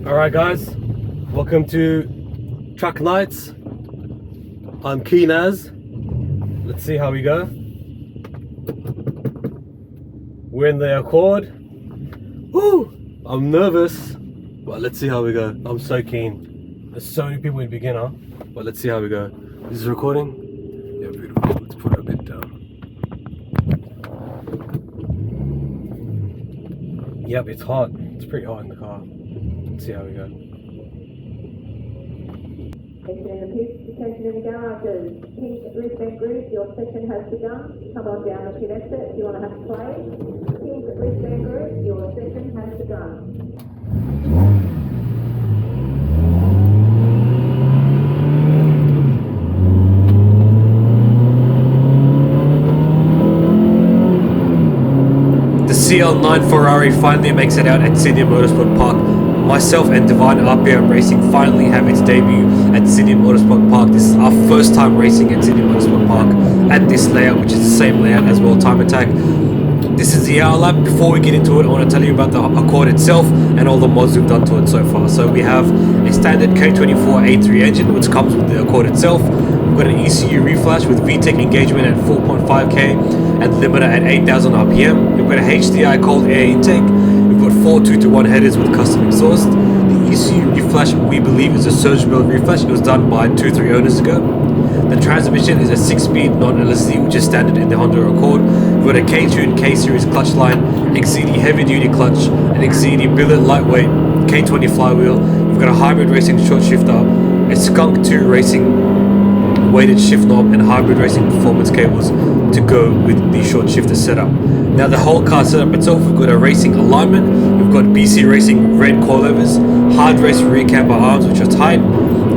Alright guys, welcome to Track Nights. I'm keen as. Let's see how we go. We're in the Accord. Woo! I'm nervous, but let's see how we go. I'm so keen. There's so many people in beginner, but let's see how we go. This is recording? Yeah, beautiful. Let's put it a bit down. Yep, it's hot. It's pretty hot in the car. Let's see how we go. Attention in the garages. Pink wristband group, your session has begun. Come on down the pit exit if you want to have to play. Pink wristband group, your session has begun. The CL9 Ferrari finally makes it out at Sydney Motorsport Park. Myself and Divine RPM Racing finally have its debut at Sydney Motorsport Park. This is our first time racing at Sydney Motorsport Park at this layout, which is the same layout as well, Time Attack. This is the hour lap. Before we get into it, I want to tell you about the Accord itself and all the mods we've done to it so far. So we have a standard K24 A3 engine, which comes with the Accord itself. We've got an ECU reflash with VTAC engagement at 4.5k and limiter at 8,000 RPM. We've got a HDI cold air intake. We've got 4 2-to-1 headers with custom exhaust. The ECU reflash, we believe, is a surge build reflash. It was done by 2-3 owners ago. The transmission is a 6-speed non-LSD, which is standard in the Honda Accord. We've got a K-Tune K-Series clutch line, XCD heavy-duty clutch, an XCD billet lightweight K20 flywheel. We've got a hybrid racing short shifter, a Skunk 2 racing weighted shift knob, and hybrid racing performance cables to go with the short shifter setup. Now the whole car setup itself, we've got a racing alignment, we've got BC Racing red coilovers, hard race rear camber arms which are tight,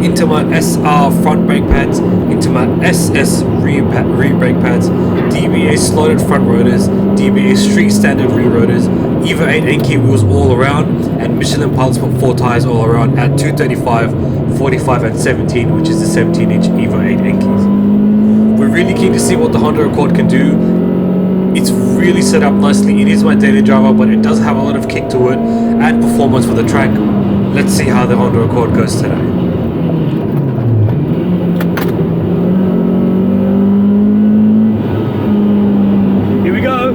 Interma SR front brake pads, Interma SS rear brake pads, DBA slotted front rotors, DBA street standard rear rotors, EVO 8 Enki wheels all around, and Michelin Pilot Sport 4 tyres all around at 235, 45 and 17, which is the 17-inch EVO 8 Enkis. We're really keen to see what the Honda Accord can do. It's really set up nicely. It is my daily driver, but it does have a lot of kick to it and performance for the track. Let's see how the Honda Accord goes today. Here we go.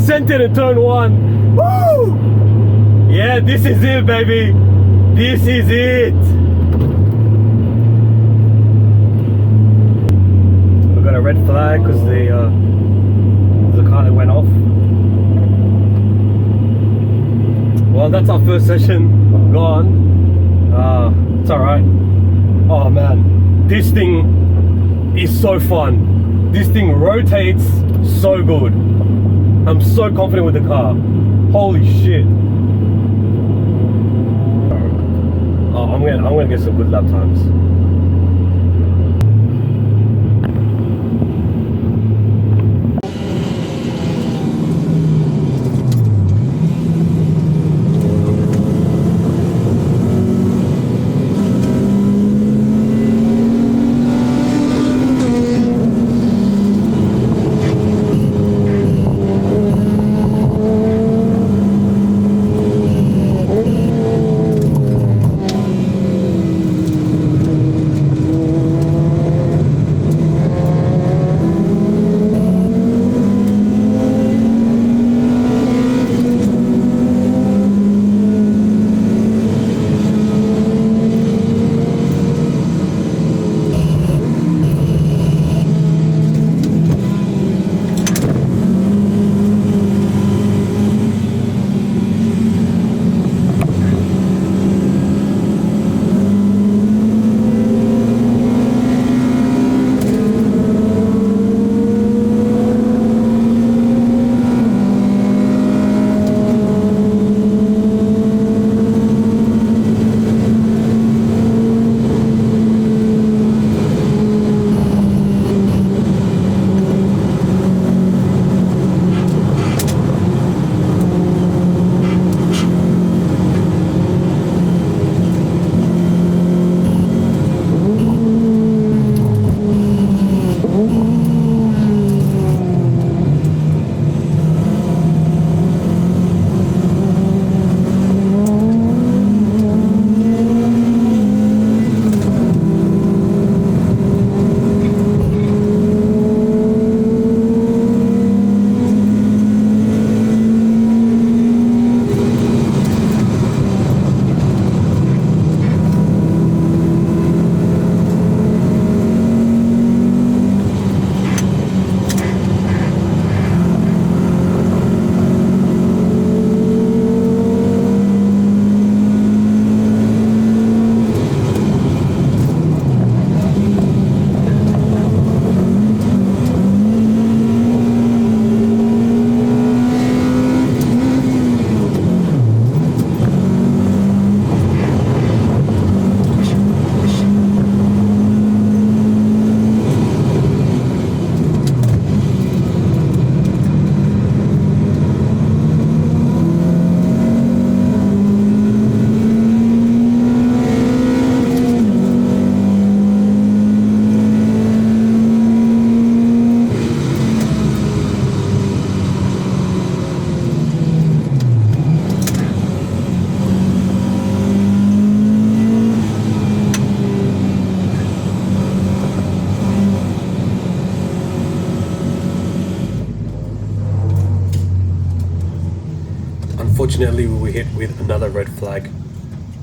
Sent it in turn 1. Woo! Yeah, this is it, baby. This is it. We've got a red flag because the car that went off. Well, that's our first session gone. It's alright. Oh man, this thing is so fun. This thing rotates so good. I'm so confident with the car. Holy shit. Oh, I'm gonna get some good lap times. unfortunately we were hit with another red flag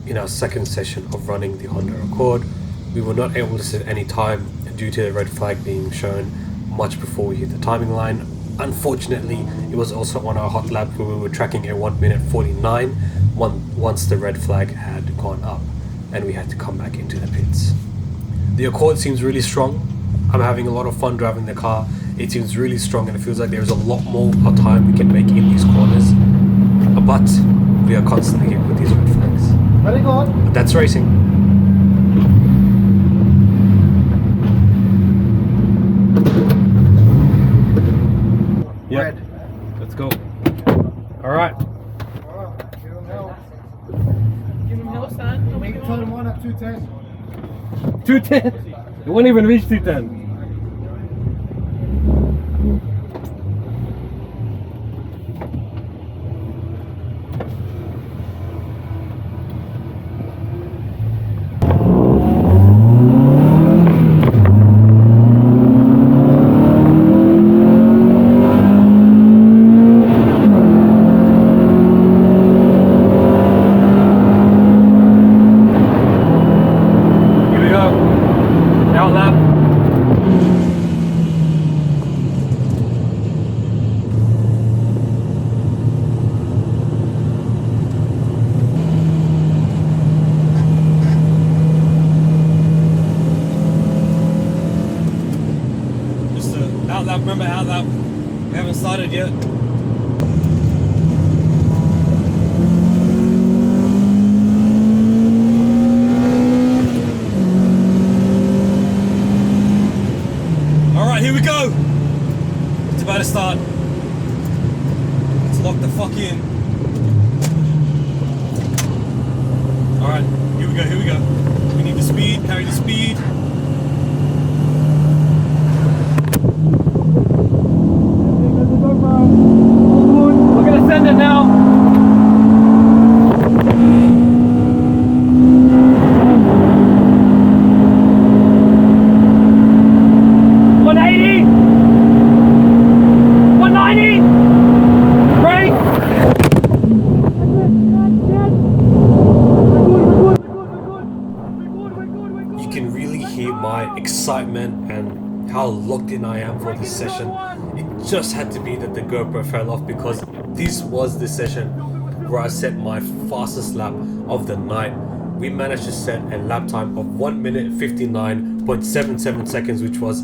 in our second session of running the Honda Accord. We were not able to set any time due to the red flag being shown much before we hit the timing line. Unfortunately, it was also on our hot lap where we were tracking a 1 minute 49 once the red flag had gone up and we had to come back into the pits. The Accord seems really strong. I'm having a lot of fun driving the car. It seems really strong and it feels like there's a lot more time we can make in these corners. But we are constantly hit with these red flags. Very good. But that's racing. Yep. Red. Let's go. Alright. Give him hell. Give him hell, son. We can turn him on at 210. 210. It won't even reach 210. Remember outlap, we haven't started yet. Alright, here we go. It's about to start. Let's lock the fuck in. Alright, here we go, here we go. We need the speed, carry the speed. We're gonna send it now. You can really hear my excitement and how locked in I am for this session. It just had to be that the GoPro fell off because this was the session where I set my fastest lap of the night. We managed to set a lap time of 1 minute 59.77 seconds, which was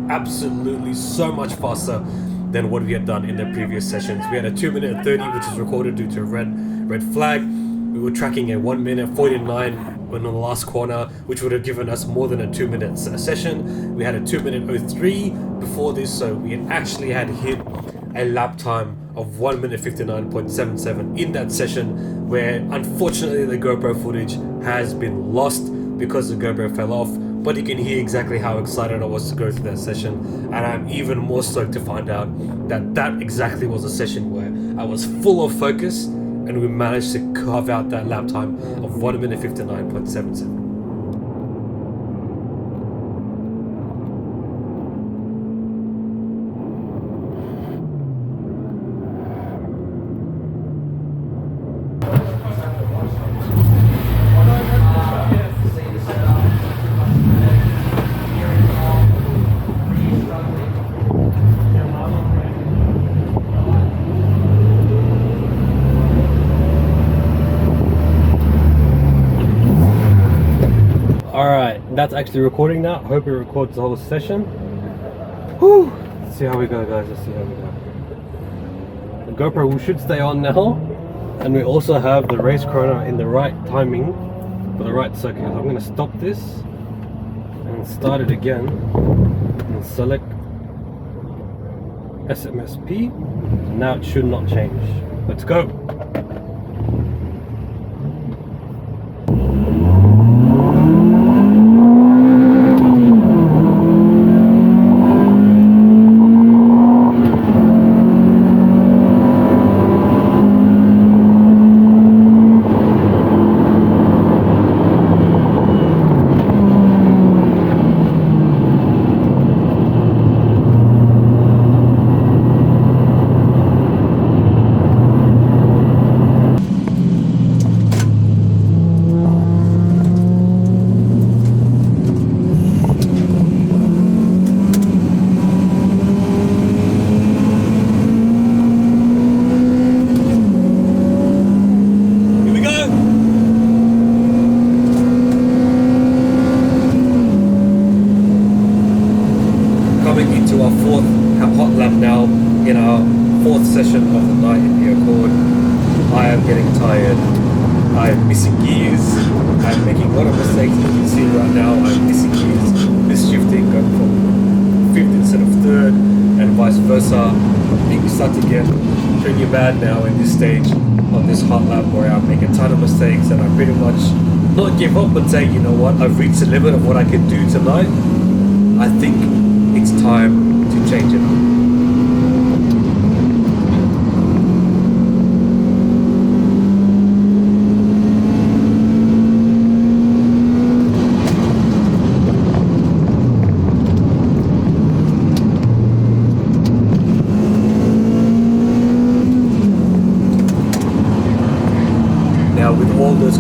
absolutely so much faster than what we had done in the previous sessions. We had a 2 minute 30, which is recorded due to a red flag. We were tracking a 1 minute 49 on the last corner, which would have given us more than a 2 minute session. We had a 2 minute 03 before this, so we actually had hit a lap time of 1 minute 59.77 in that session, where unfortunately the GoPro footage has been lost because the GoPro fell off. But you can hear exactly how excited I was to go through that session, and I'm even more stoked to find out that that exactly was a session where I was full of focus and we managed to carve out that lap time of 1 minute 59.77. Alright, that's actually recording now. I hope it records the whole session. Whew. Let's see how we go, guys. Let's see how we go. The GoPro should stay on now. And we also have the race chrono in the right timing for the right circuit. I'm going to stop this and start it again and select SMSP. Now it should not change. Let's go. to our fourth hot lap now in our fourth session of the night in the Accord. I am getting tired. I am missing gears. I'm making a lot of mistakes. As you can see right now, I'm missing gears, misshifting, going from fifth instead of third, and vice versa. Being stuck again. Pretty bad now in this stage on this hot lap where I'm making a ton of mistakes, and I pretty much not give up but say, you know what, I've reached the limit of what I can do tonight. I think it's time to change it up.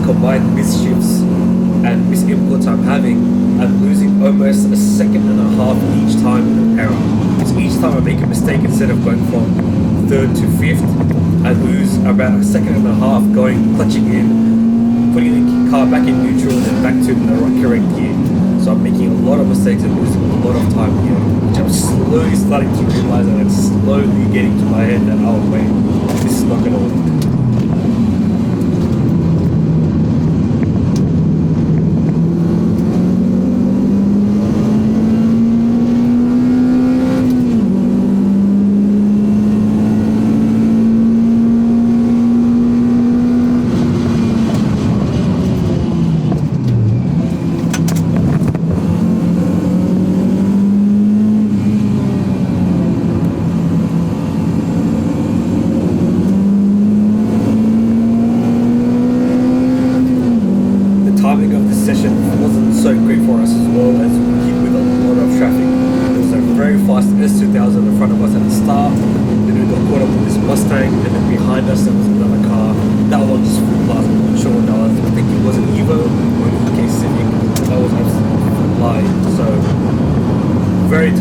Combined misshifts and misinputs I'm having, I'm losing almost a second and a half each time in an error. So each time I make a mistake, instead of going from third to fifth, I lose about a second and a half going, clutching in, putting the car back in neutral and then back to the correct gear. So I'm making a lot of mistakes and losing a lot of time here, which I'm slowly starting to realize, and it's slowly getting to my head that, oh wait, this is not going to work.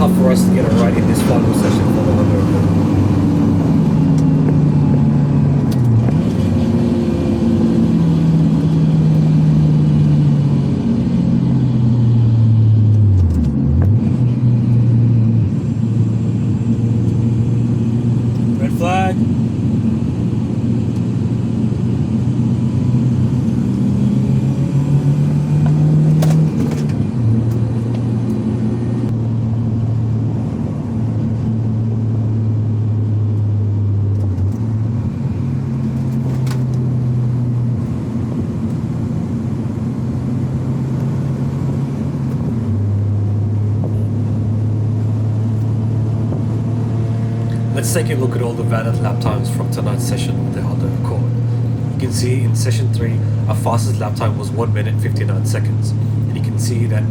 For us to get it right in this final session for the Honda Accord. Red flag. Let's take a look at all the valid lap times from tonight's session with the Honda Accord. You can see in session 3, our fastest lap time was 1 minute 59 seconds. And you can see that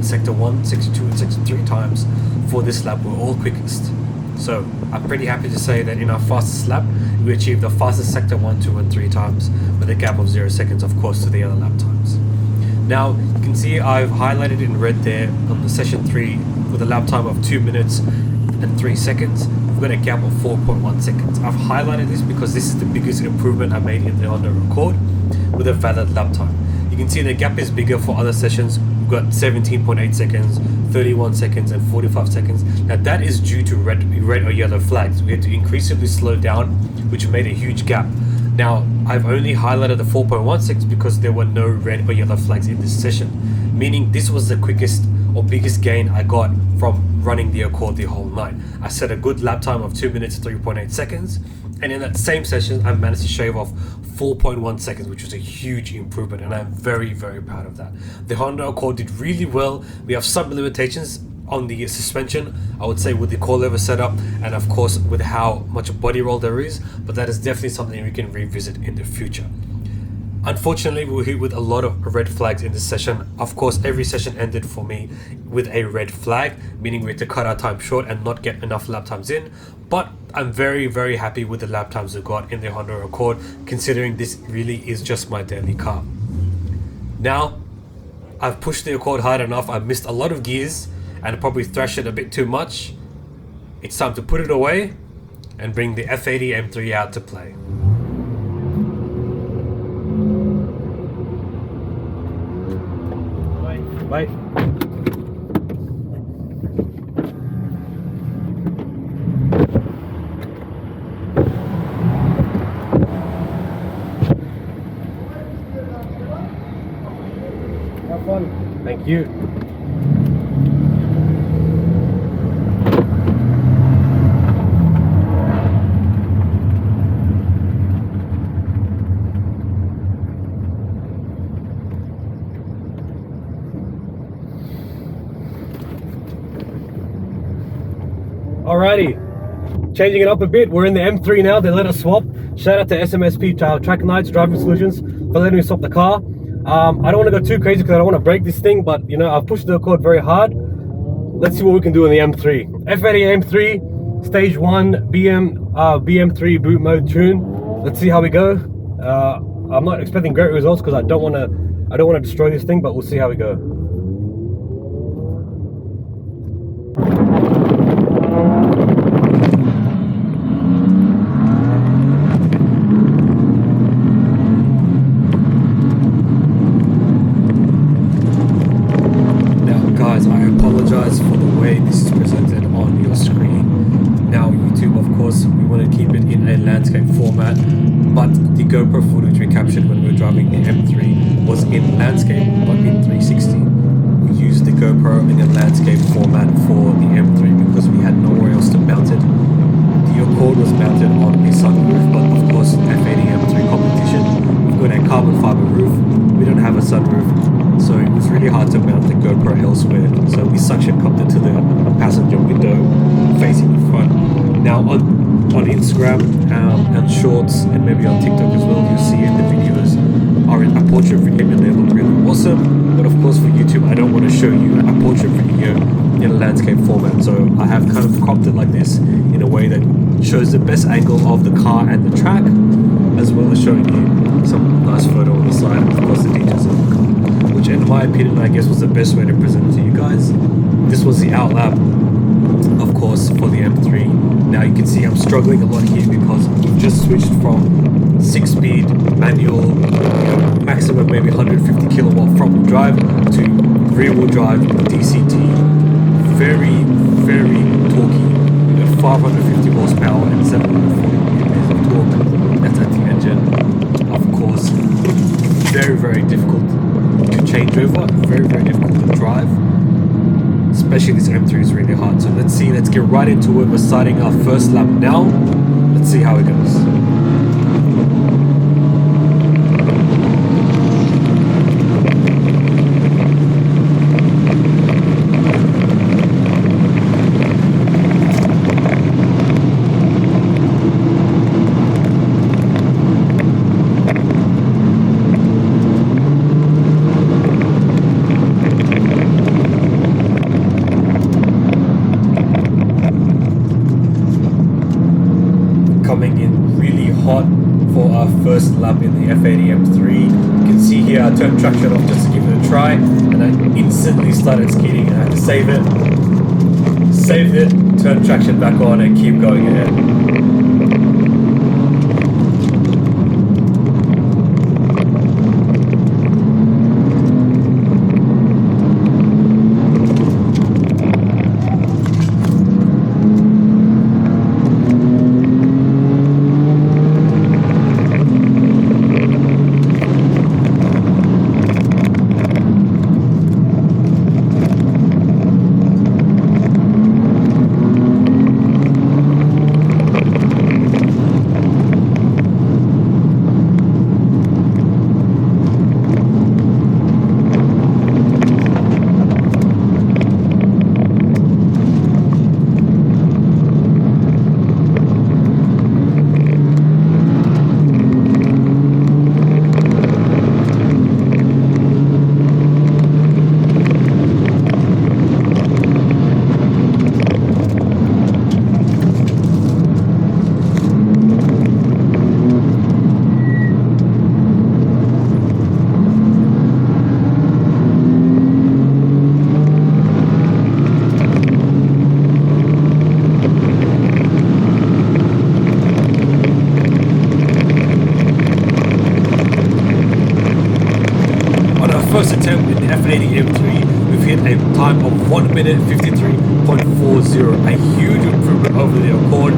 sector 1, sector 2 and sector 3 times for this lap were all quickest. So I'm pretty happy to say that in our fastest lap, we achieved the fastest sector 1, 2 and 3 times with a gap of 0 seconds, of course, to the other lap times. Now, you can see I've highlighted in red there on the session 3 with a lap time of 2 minutes and 3 seconds. We've got a gap of 4.1 seconds. I've highlighted this because this is the biggest improvement I made in the Honda Accord with a valid lap time. You can see the gap is bigger for other sessions. We've got 17.8 seconds, 31 seconds and 45 seconds. Now that is due to red or yellow flags. We had to increasingly slow down, which made a huge gap. Now, I've only highlighted the 4.1 seconds because there were no red or yellow flags in this session, meaning this was the quickest or biggest gain I got from running the Accord the whole night. I set a good lap time of 2 minutes 3.8 seconds, and in that same session I managed to shave off 4.1 seconds, which was a huge improvement, and I'm very, very proud of that. The Honda Accord did really well. We have some limitations on the suspension, I would say, with the coilover setup, and of course with how much body roll there is, but that is definitely something we can revisit in the future. Unfortunately, we were hit with a lot of red flags in this session. Of course, every session ended for me with a red flag, meaning we had to cut our time short and not get enough lap times in. But I'm very, very happy with the lap times we got in the Honda Accord, considering this really is just my daily car. Now, I've pushed the Accord hard enough. I've missed a lot of gears and probably thrashed it a bit too much. It's time to put it away and bring the F80 M3 out to play. Bye. Thank you. Alrighty, changing it up a bit. We're in the M3 now. They let us swap. Shout out to SMSP Track Nights Driving Solutions for letting me swap the car. I don't want to go too crazy because I don't want to break this thing, but you know, I've pushed the cord very hard. Let's see what we can do in the M3. F80 M3 stage 1 BM3 boot mode tune. Let's see how we go. I'm not expecting great results because I don't want to destroy this thing, but we'll see how we go. Guys, I apologize for the way this is presented on your screen. Now YouTube, of course, we want to keep it in a landscape format, but the GoPro footage we captured when we were driving the M3 was in landscape, not in 360. We used the GoPro in a landscape format for the M3 because we had nowhere else to mount it. The Accord was mounted on a sunroof, but of course F80 M3 competition, we've got a carbon fiber roof, we don't have a sunroof. So it was really hard to mount the GoPro elsewhere. So we suction cupped it to the passenger window facing the front. Now on Instagram and Shorts and maybe on TikTok as well, you'll see it, the videos are in a portrait video and they look really awesome. But of course for YouTube, I don't want to show you a portrait video in a landscape format. So I have kind of cropped it like this in a way that shows the best angle of the car and the track, as well as showing you some nice photo on the side and of course the details of the car. Which in my opinion, I guess was the best way to present it to you guys. This was the outlap, of course, for the M3. Now you can see I'm struggling a lot here because we've just switched from 6-speed manual, maximum maybe 150 kilowatt front wheel drive to rear wheel drive DCT. Very, very torquey. We got 550 horsepower and 740 newton-meters of torque. That's at the engine. Of course, very, very difficult to change over, very, very difficult to drive. Especially this M3 is really hard. So let's get right into it. We're starting our first lap now. Let's see how it goes. Coming in really hot for our first lap in the F80 M3. You can see here I turned traction off just to give it a try, and I instantly started skidding and I had to save it, turn traction back on and keep going ahead. First attempt in the F80 M3, we've hit a time of 1 minute 53.40, a huge improvement over the Accord,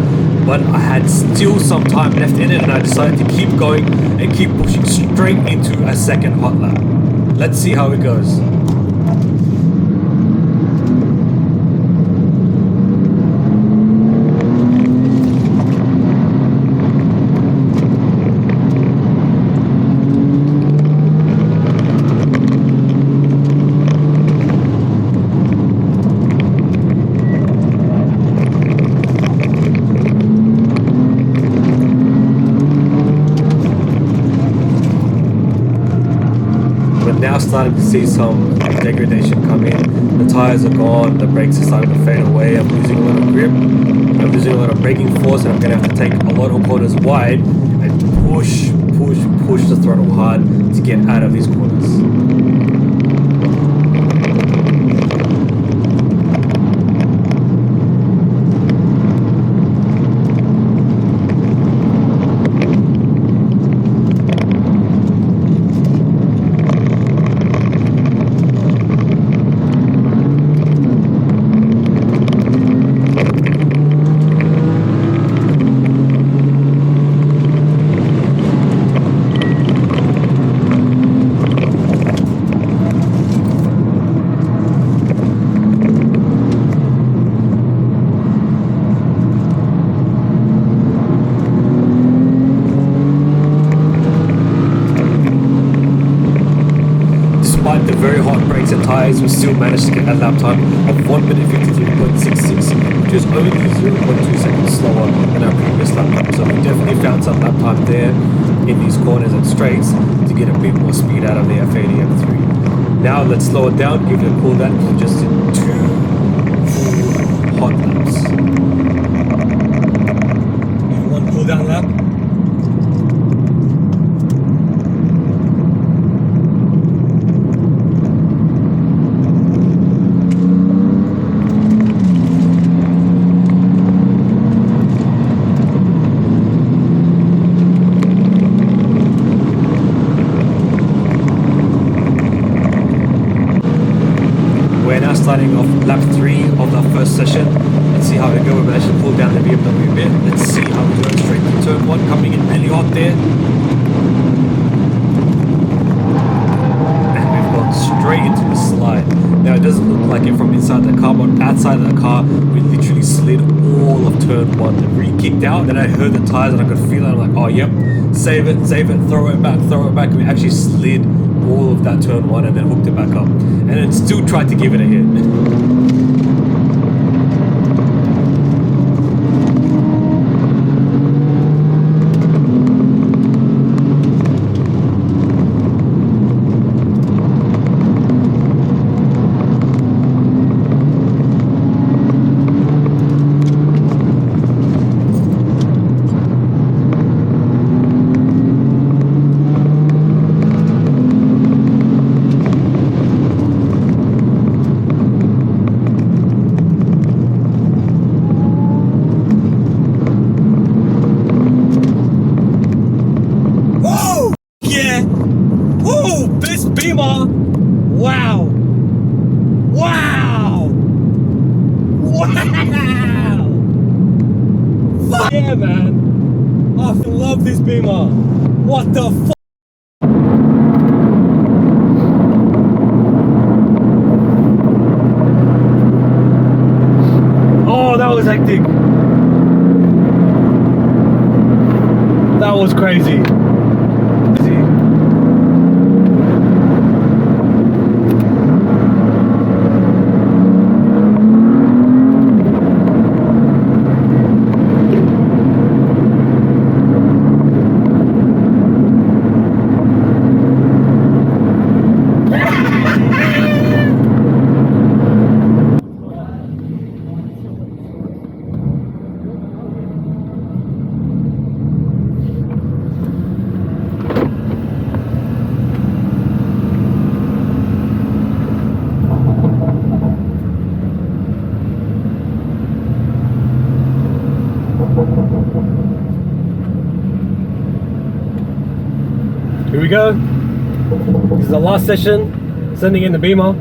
but I had still some time left in it and I decided to keep going and keep pushing straight into a second hot lap. Let's see how it goes. starting to see some degradation come in. The tires are gone, the brakes are starting to fade away, I'm losing a lot of grip, I'm losing a lot of braking force, and I'm going to have to take a lot of corners wide and push the throttle hard to get out of these corners. Despite the very hot brakes and tires, we still managed to get a lap time of 1 minute 53.66, which is only 0.2 seconds slower than our previous lap time. So we definitely found some lap time there in these corners and straights to get a bit more speed out of the F80 M3. Now let's slow it down, give it a cool down, because we just did 2 full hot laps. One cool down lap. We're now starting off lap 3 of our first session. Let's see how we go. We managed to pull down the BMW a bit. Let's see how we go straight to turn 1, coming in really hot there. And we've gone straight into the slide. Now it doesn't look like it from inside the car, but outside of the car, we literally slid all of turn 1. The re-kicked out, then I heard the tires and I could feel it. I'm like, oh yep, save it, throw it back. And we actually slid all of that turn 1 and then hooked it back up, and then still tried to give it a hit. Wow! Fuck yeah, man! I love this Beamer! What the fuck? Oh, that was hectic! That was crazy! Here we go. This is the last session, sending in the Beamer.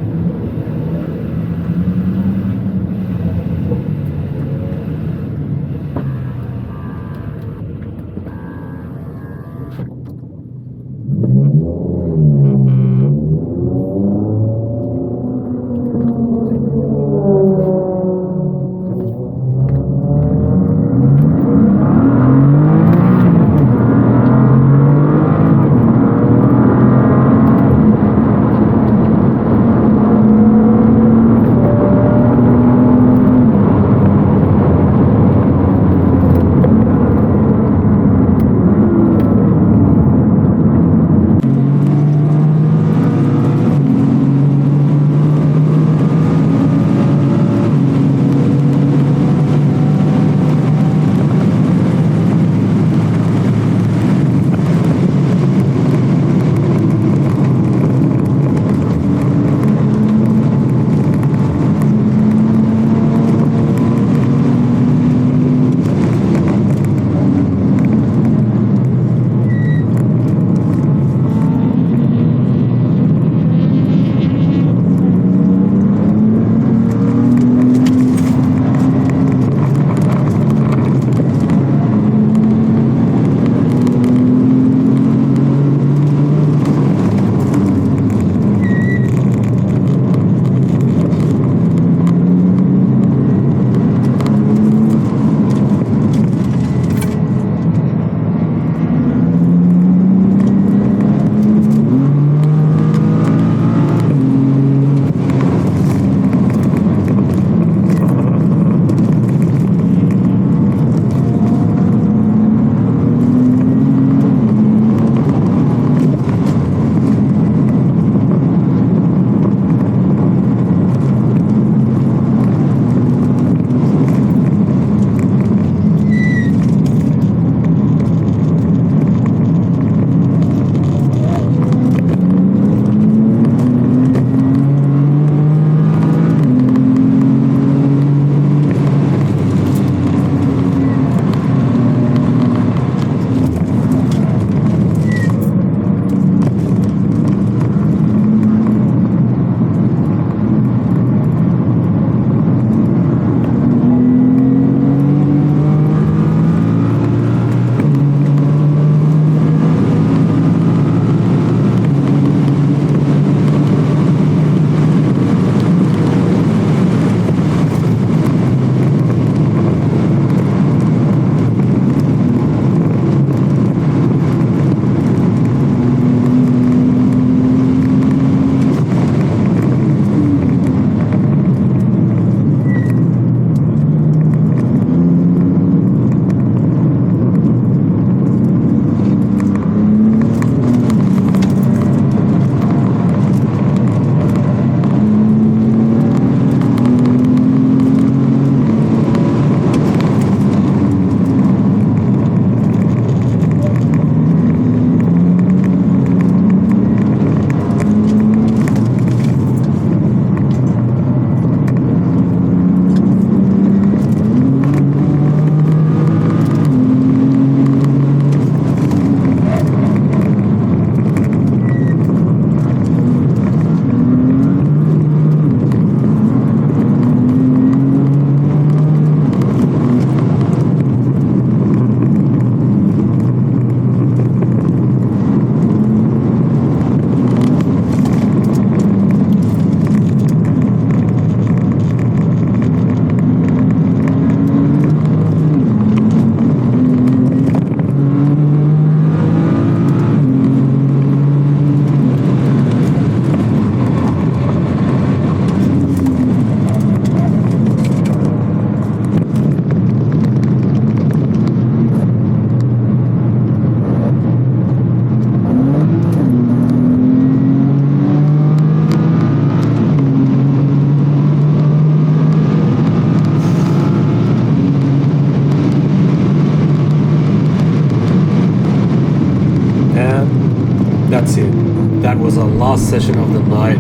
last session of the night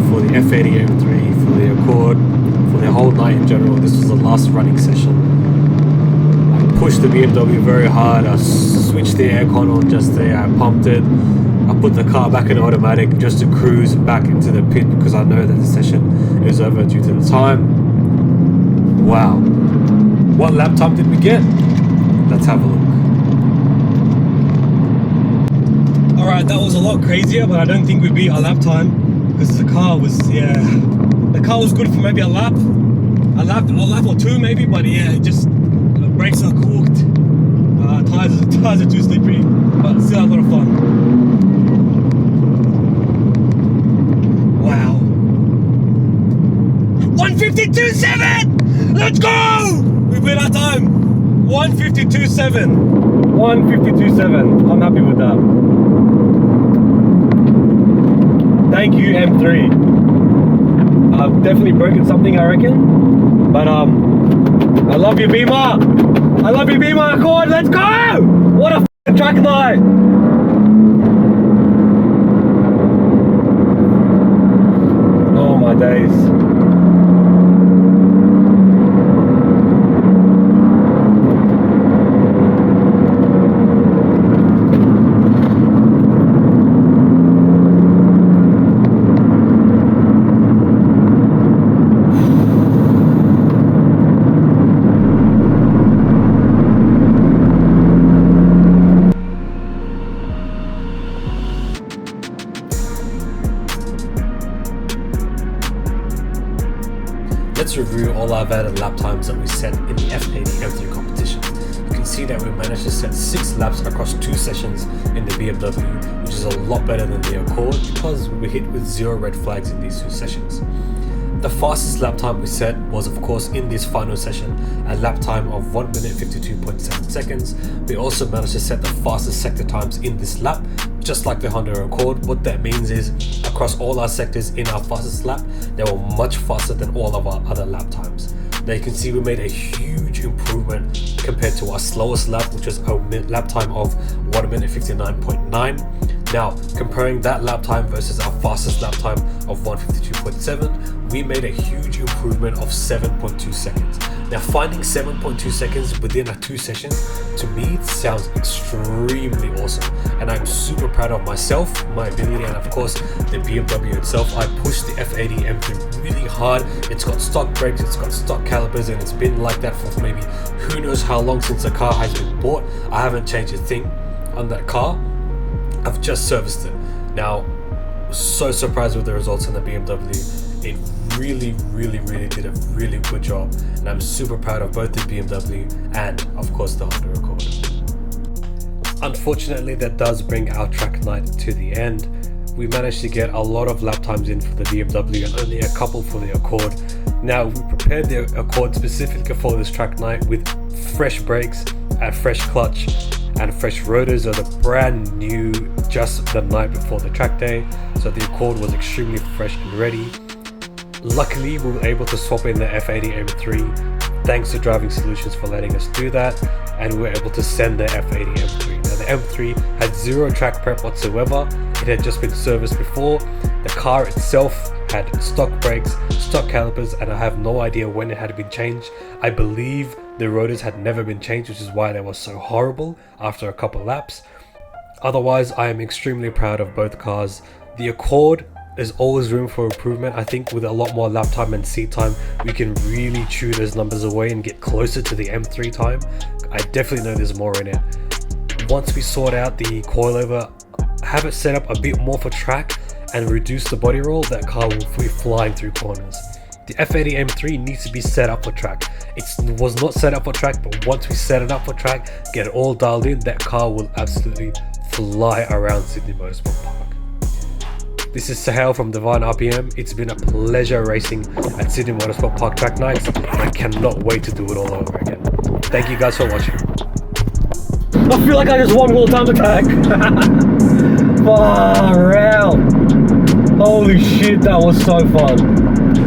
for the F80 M3, for the Accord, for the whole night in general. This was the last running session. I pushed the BMW very hard. I switched the aircon on just there. I pumped it. I put the car back in automatic just to cruise back into the pit because I know that the session is over due to the time. Wow. What lap time did we get? Let's have a look. Alright, that was a lot crazier, but I don't think we beat our lap time because the car was good for maybe a lap or two maybe, but yeah, it just brakes are cooked, tires are too slippery, but still a lot of fun. Wow. 152.7! Let's go! We beat our time. 152.7. 152.7. I'm happy with that. Thank you, M3. I've definitely broken something, I reckon. But I love you, Beamer. I love you, Beamer Accord. Let's go! What a f***ing track night. Oh my days. Let's review all our valid lap times that we set in the F80 M3 competition. You can see that we managed to set 6 laps across 2 sessions in the BMW, which is a lot better than the Accord because we hit with 0 red flags in these 2 sessions. The fastest lap time we set was of course in this final session, a lap time of 1 minute 52.7 seconds. We also managed to set the fastest sector times in this lap, just like the Honda Accord. What that means is across all our sectors in our fastest lap, they were much faster than all of our other lap times. Now you can see we made a huge improvement compared to our slowest lap, which was a lap time of 1 minute 59.9. Now comparing that lap time versus our fastest lap time of 152.7, we made a huge improvement of 7.2 seconds. Now finding 7.2 seconds within our 2 sessions, to me sounds extremely awesome, and I'm super proud of myself, my ability, and of course the BMW itself. I pushed the F80 M3 really hard. It's got stock brakes, it's got stock calipers, and it's been like that for maybe who knows how long since the car has been bought. I haven't changed a thing on that car. I've just serviced it. Now, so surprised with the results in the BMW. It really did a really good job, and I'm super proud of both the BMW and of course the Honda Accord. Unfortunately, that does bring our track night to the end. We managed to get a lot of lap times in for the BMW and only a couple for the Accord. Now, we prepared the Accord specifically for this track night with fresh brakes, a fresh clutch, and fresh rotors. They're the brand new just the night before the track day, so the Accord was extremely fresh and ready. Luckily, we were able to swap in the F80 M3. Thanks to Driving Solutions for letting us do that, and we were able to send the F80 M3. Now the M3 had 0 track prep whatsoever. It had just been serviced before. The car itself had stock brakes, stock calipers, and I have no idea when it had been changed. I believe the rotors had never been changed, which is why they were so horrible after a couple laps. Otherwise, I am extremely proud of both cars. The Accord, there's always room for improvement. I think with a lot more lap time and seat time, we can really chew those numbers away and get closer to the M3 time. I definitely know there's more in it. Once we sort out the coilover, have it set up a bit more for track, and reduce the body roll, that car will be flying through corners. The F80 M3 needs to be set up for track. It was not set up for track, but once we set it up for track, get it all dialed in, that car will absolutely fly around Sydney Motorsport Park. This is Sahel from Divine RPM. It's been a pleasure racing at Sydney Motorsport Park track nights, and I cannot wait to do it all over again. Thank you guys for watching. I feel like I just won World Time Attack. Far out. Holy shit, that was so fun.